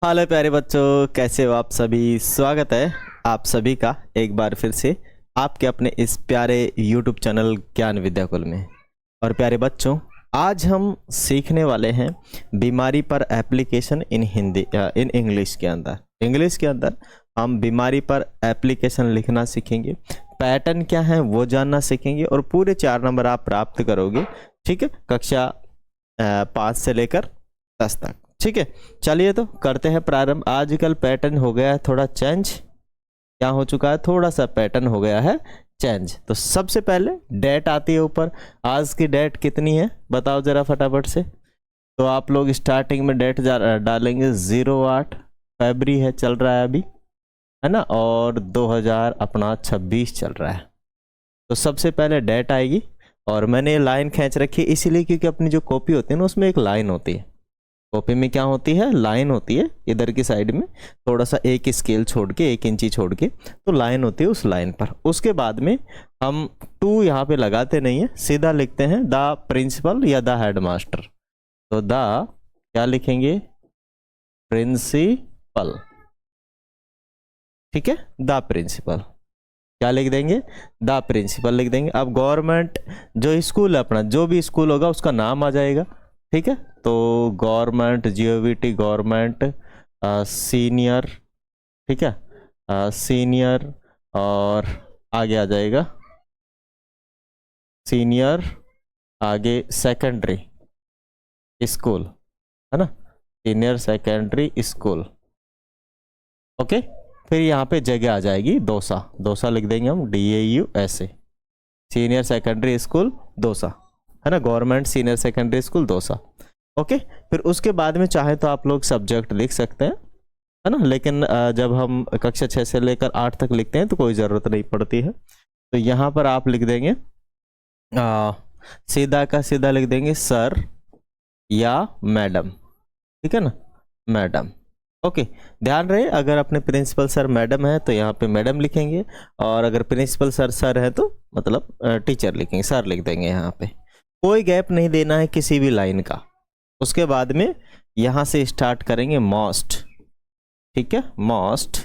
Hello प्यारे बच्चों, कैसे हो आप सभी। स्वागत है आप सभी का एक बार फिर से आपके अपने इस प्यारे YouTube चैनल ज्ञान विद्याकुल में। और प्यारे बच्चों, आज हम सीखने वाले हैं बीमारी पर application in Hindi in English के अंदर हम बीमारी पर एप्लीकेशन लिखना सीखेंगे। पैटर्न क्या है वो जानना सीखेंगे और पूरे 4 नंबर आप प्राप्त करोगे। ठीक है, कक्षा 5 से लेकर 10 तक। ठीक है, चलिए तो करते हैं प्रारंभ। आजकल पैटर्न हो गया है थोड़ा चेंज। क्या हो चुका है? थोड़ा सा पैटर्न हो गया है चेंज। तो सबसे पहले डेट आती है ऊपर। आज की डेट कितनी है बताओ जरा फटाफट से। तो आप लोग स्टार्टिंग में डेट डालेंगे 08 फरवरी है, चल रहा है अभी, है ना, और 2026 चल रहा है। तो सबसे पहले डेट आएगी और मैंने ये लाइन खींच रखी है इसीलिए क्योंकि अपनी जो कॉपी होती है ना उसमें एक लाइन होती है। कॉपी में क्या होती है? लाइन होती है। इधर की साइड में थोड़ा सा एक स्केल छोड़ के, 1 इंची छोड़ के, तो लाइन होती है उस लाइन पर। उसके बाद में हम 2 यहाँ पे लगाते नहीं है, सीधा लिखते हैं द प्रिंसिपल या द हेडमास्टर। तो द क्या लिखेंगे? प्रिंसिपल। ठीक है, द प्रिंसिपल क्या लिख देंगे? द प्रिंसिपल लिख देंगे। अब गवर्नमेंट जो स्कूल है अपना, जो भी स्कूल होगा उसका नाम आ जाएगा। ठीक है, तो गवर्नमेंट GOVT गवर्नमेंट सीनियर। ठीक है, सीनियर, और आगे आ जाएगा सीनियर, आगे सेकेंडरी स्कूल, है ना, सीनियर सेकेंडरी स्कूल। ओके, फिर यहाँ पे जगह आ जाएगी दौसा। दौसा लिख देंगे हम, DAUSA, senior secondary school Dausa, है ना, government senior secondary school Dausa. Okay, फिर उसके बाद में चाहे तो आप लोग सब्जेक्ट लिख सकते हैं, है ना, लेकिन जब हम कक्षा 6 से लेकर 8 तक लिखते हैं तो कोई ज़रूरत नहीं पड़ती है। तो यहाँ पर आप लिख देंगे सीधा का सीधा लिख देंगे सर या मैडम। ठीक है ना, मैडम। ओके, ध्यान रहे अगर अपने प्रिंसिपल सर मैडम है तो यहाँ पे मैडम लिखेंगे, और अगर प्रिंसिपल सर है तो मतलब टीचर लिखेंगे, सर लिख देंगे। यहाँ पे कोई गैप नहीं देना है किसी भी लाइन का। उसके बाद में यहाँ से स्टार्ट करेंगे मोस्ट। ठीक है, मोस्ट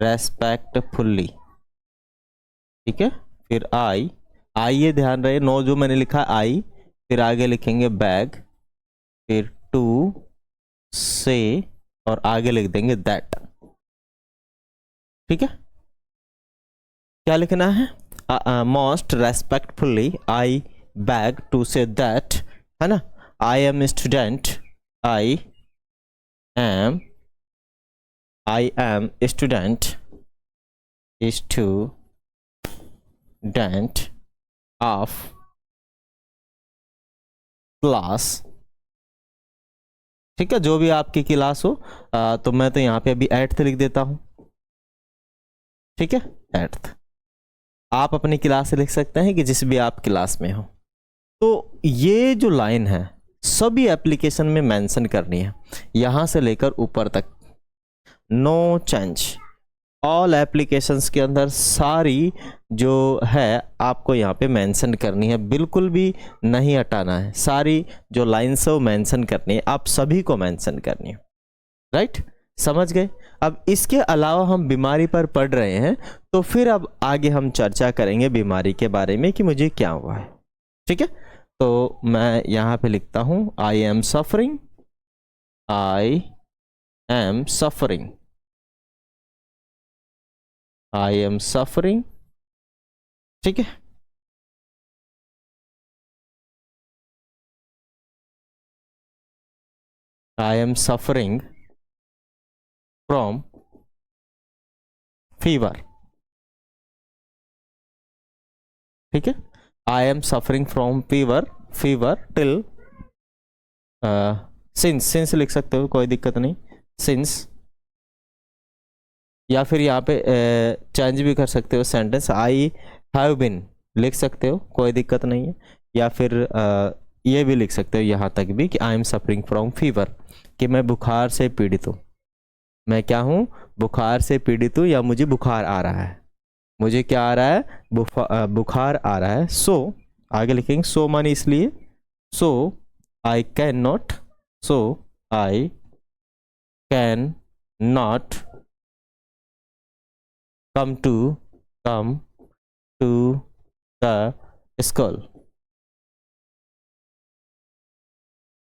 रेस्पेक्टफुल्ली। ठीक है, फिर आई ये ध्यान रहे, नो जो मैंने लिखा आई, फिर आगे लिखेंगे बैग, फिर टू से, और आगे लिख देंगे दैट। ठीक है, क्या लिखना है? Most respectfully I beg to say that, है ना, I am student, I am student of class. ठीक है, जो भी आपकी क्लास हो, तो मैं तो यहाँ पे अभी 8th लिख देता हूँ। ठीक है, 8th। आप अपनी क्लास से लिख सकते हैं कि जिस भी आप क्लास में हो। तो ये जो लाइन है सभी एप्लीकेशन में मेंशन करनी है, यहाँ से लेकर ऊपर तक, नो चेंज। ऑल एप्लीकेशंस के अंदर सारी जो है आपको यहाँ पे मेंशन करनी है, बिल्कुल भी नहीं हटाना है। सारी जो लाइन्स है वो मेंशन करनी है, आप सभी को मेंशन करनी है। राइट, समझ गए? अब इसके अलावा हम बीमारी पर पढ़ रहे हैं, तो फिर अब आगे हम चर्चा करेंगे बीमारी के बारे में कि मुझे क्या हुआ है। ठीक है, तो मैं यहाँ पे लिखता हूँ I am suffering, I am suffering, I am suffering. ठीक है, I am suffering from fever. ठीक है, I am suffering from fever till, since लिख सकते हो, कोई दिक्कत नहीं, सिंस, या फिर यहाँ पे चेंज भी कर सकते हो सेंटेंस, आई हैव बिन लिख सकते हो, कोई दिक्कत नहीं है। या फिर ये भी लिख सकते हो यहाँ तक भी कि I am suffering from fever, कि मैं बुखार से पीड़ित हूँ। मैं क्या हूँ? बुखार से पीड़ित हूँ, या मुझे बुखार आ रहा है। मुझे क्या आ रहा है? बुखार आ रहा है। सो आगे लिखेंगे, सो माने इसलिए, so I can not, so I can not come to the school,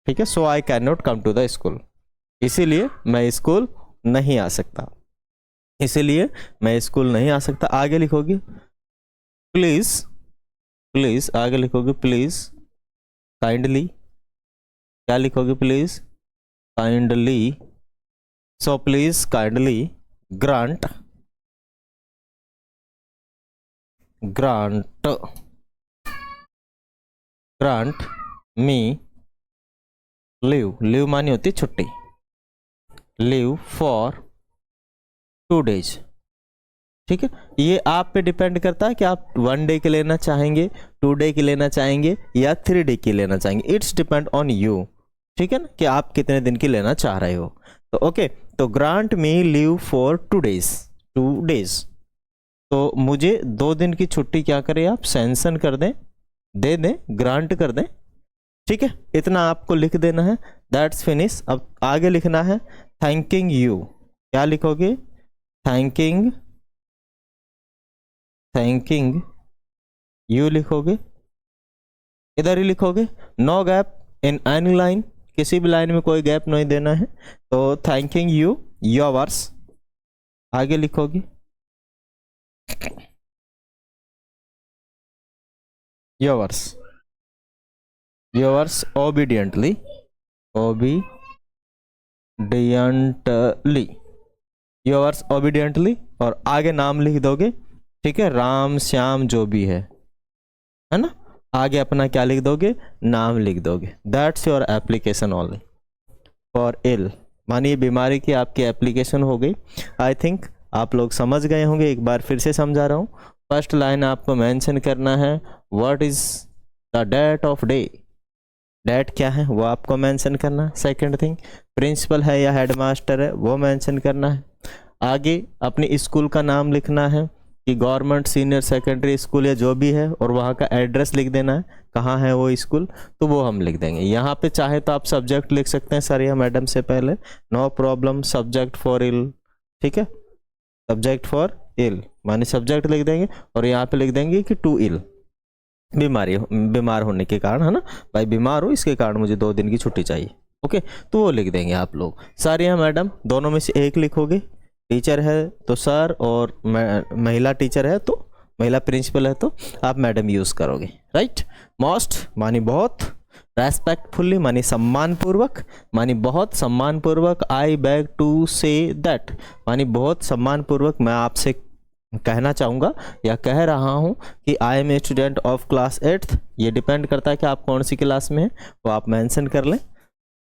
ठीक है। So I can not come to the school, इसीलिए मैं स्कूल नहीं आ सकता, इसीलिए मैं स्कूल नहीं आ सकता। आगे लिखोगे प्लीज, प्लीज आगे लिखोगे प्लीज काइंडली, क्या लिखोगे please kindly, so please kindly grant me leave मानी होती छुट्टी, लीव फॉर 2 days, ठीक है। ये आप पे डिपेंड करता है कि आप 1 day के लेना चाहेंगे, 2 day की लेना चाहेंगे या 3 day की लेना चाहेंगे, इट्स डिपेंड ऑन यू, ठीक है ना, कि आप कितने दिन की लेना चाह रहे हो। तो ओके, तो grant me leave for 2 days, तो मुझे 2 दिन की छुट्टी क्या करें आप सैंक्शन कर दें, दे दें, ग्रांट कर दें, ठीक है। इतना आपको लिख देना है, दैट्स फिनिश। अब आगे लिखना है थैंकिंग यू, क्या लिखोगे थैंकिंग यू लिखोगे, इधर ही लिखोगे, no gap in any line, किसी भी लाइन में कोई गैप नहीं देना है। तो थैंकिंग यू योर्स, आगे लिखोगे yours obediently, yours obediently, और आगे नाम लिख दोगे, ठीक है, राम श्याम जो भी है ना, आगे अपना क्या लिख दोगे, नाम लिख दोगे। That's your application only for ill, मानिए बीमारी की आपकी एप्लीकेशन हो गई। आई थिंक आप लोग समझ गए होंगे, एक बार फिर से समझा रहा हूँ। फर्स्ट लाइन आपको मेंशन करना है what is the date of day, date क्या है वो आपको मेंशन करना है। सेकंड थिंग, प्रिंसिपल है या हेडमास्टर है वो मेंशन करना है। आगे अपने स्कूल का नाम लिखना है कि गवर्नमेंट सीनियर सेकेंडरी स्कूल या जो भी है, और वहाँ का एड्रेस लिख देना है कहाँ है वो स्कूल, तो वो हम लिख देंगे। यहाँ पे चाहे तो आप सब्जेक्ट लिख सकते हैं सर या मैडम से पहले, नो प्रॉब्लम, सब्जेक्ट फॉर इल, ठीक है, सब्जेक्ट फॉर इल माने सब्जेक्ट लिख देंगे, और यहाँ पे लिख देंगे कि टू इल, बीमार होने के कारण, है ना भाई, बीमार हो इसके कारण मुझे 2 दिन की छुट्टी चाहिए, ओके, तो वो लिख देंगे आप लोग। सर या मैडम दोनों में से एक लिखोगे, टीचर है तो सर, और महिला टीचर है तो महिला प्रिंसिपल है तो आप मैडम यूज़ करोगे, राइट। मोस्ट मानी बहुत, रेस्पेक्टफुल्ली मानी सम्मानपूर्वक, मानी बहुत सम्मानपूर्वक, I beg to say that मानी बहुत सम्मानपूर्वक मैं आपसे कहना चाहूँगा या कह रहा हूँ कि I am a student of class 8th, ये डिपेंड करता है कि आप कौन सी क्लास में हैं वो आप मेंशन कर लें,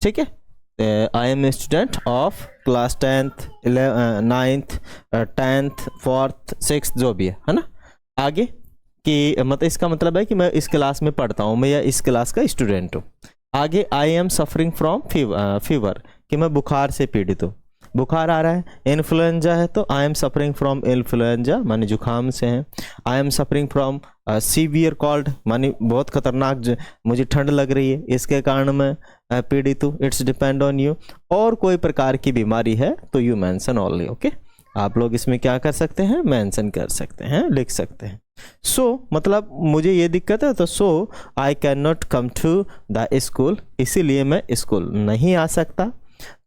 ठीक है। I am a student of class 10th 9th 10th 4th 6th जो भी है ना। आगे कि मतलब इसका मतलब है कि मैं इस क्लास में पढ़ता हूँ, मैं या इस क्लास का स्टूडेंट हूँ। आगे I am suffering from fever, कि मैं बुखार से पीड़ित हूँ, बुखार आ रहा है। इन्फ्लुएंजा है तो I am suffering from influenza माने जुखाम से हैं। I am suffering from severe called माने बहुत खतरनाक मुझे ठंड लग रही है, इसके कारण मैं पीड़ित हूँ। It's depend on you. और कोई प्रकार की बीमारी है तो यू मेंशन ओनली, ओके। आप लोग इसमें क्या कर सकते हैं, मेंशन कर सकते हैं, लिख सकते हैं। सो मतलब मुझे ये दिक्कत है तो so I can not come to the school, इसीलिए मैं स्कूल नहीं आ सकता।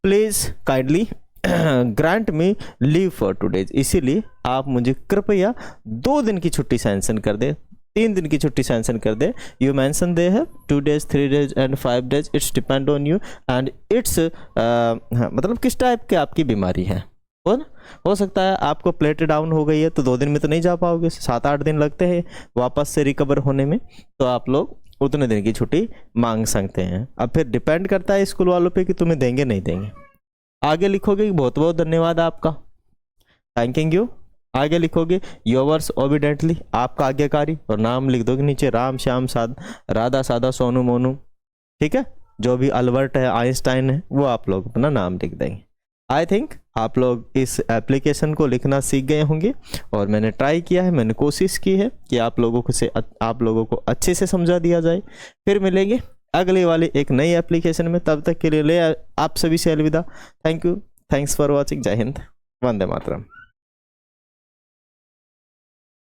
Please kindly grant me leave for 2 days, इसीलिए आप मुझे कृपया 2 दिन की छुट्टी सैंक्शन कर दे, 3 दिन की छुट्टी सैंक्शन कर दे। यू मेंशन दे है 2 days 3 days and 5 days, it's depend on you and it's मतलब किस टाइप की आपकी बीमारी है। हो सकता है आपको प्लेट डाउन हो गई है तो 2 दिन में तो नहीं जा पाओगे, 7-8 दिन लगते हैं वापस से रिकवर होने में, तो आप लोग उतने दिन की छुट्टी मांग सकते हैं। अब फिर डिपेंड करता है स्कूल वालों पे कि तुम्हें देंगे नहीं देंगे। आगे लिखोगे कि बहुत बहुत धन्यवाद आपका, थैंकिंग यू। आगे लिखोगे योवर्स ओबिडेंटली, आपका आज्ञाकारी, और नाम लिख दोगे नीचे राम श्याम राधा सादा सोनू मोनू, ठीक है। जो भी अल्बर्ट है आइंस्टाइन है वो आप लोग अपना नाम लिख देंगे। आई थिंक आप लोग इस एप्लीकेशन को लिखना सीख गए होंगे, और मैंने ट्राई किया है, मैंने कोशिश की है कि आप लोगों को अच्छे से समझा दिया जाए। फिर मिलेंगे अगली वाली एक नई एप्लीकेशन में। तब तक के लिए आप सभी से अलविदा। Thank you, thanks for watching. जय हिंद, वंदे मातरम।